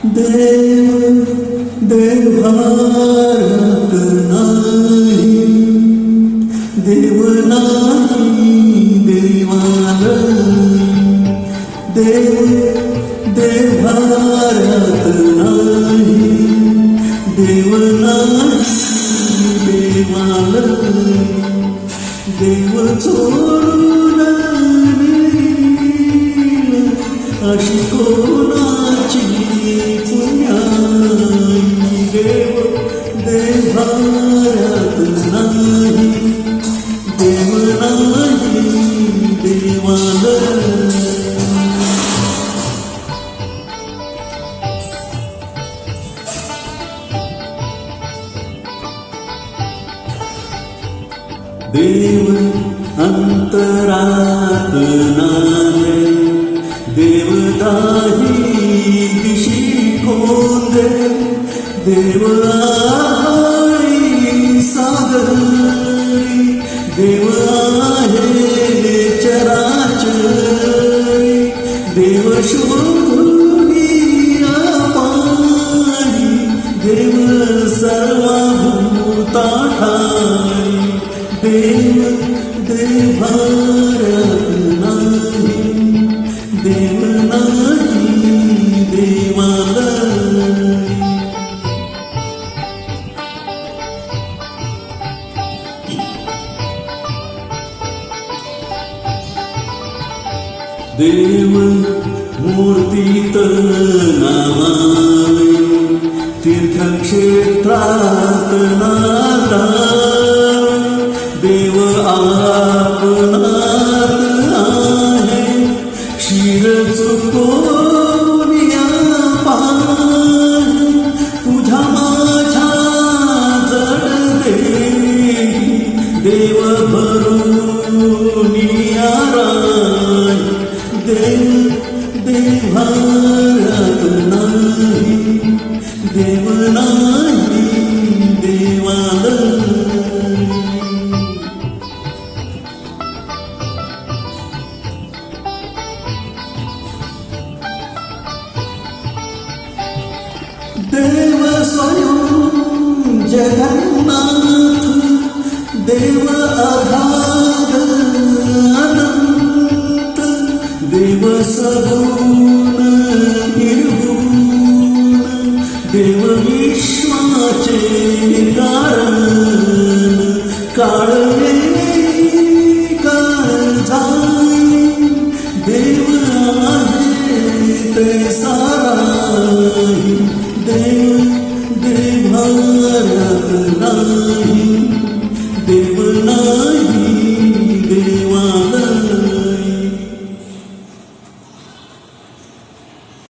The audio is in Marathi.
देव देवारत नाही, देव नाही देवालय, देव देवारत नाही, देव नाही देवालय, देव चोरून नेईल अशी कोणाची पुण्याई, देव देवारत नाही, देव नाही देवालय. देव अंतरात नांदे, देव दाही दिशी खोंदे, देव आहे सागरी, देव आहे चराचरी, देव शोधून पाणी, देव सर्वभूता ठाई, देव देवारत नाही, देव नाही देवालय. देव मूर्तीत नामावे, तीर्थक्षेत्रात नांदावे, देव आपणात आहे, शिर चुकोनिया पाहि, तुझ्या माझ्या जड देही, देव भरुनिया राय, देव देवारत नाही, देव नाही देवालय. देव स्वयं जगन्नाथ, देव अगाध अनंत, देव सगुण निर्गुण, देव विश्वाचे कारण, काळ येई काळ जाई, देव आहे ते साराई, देव देवारत नाही, देव नाही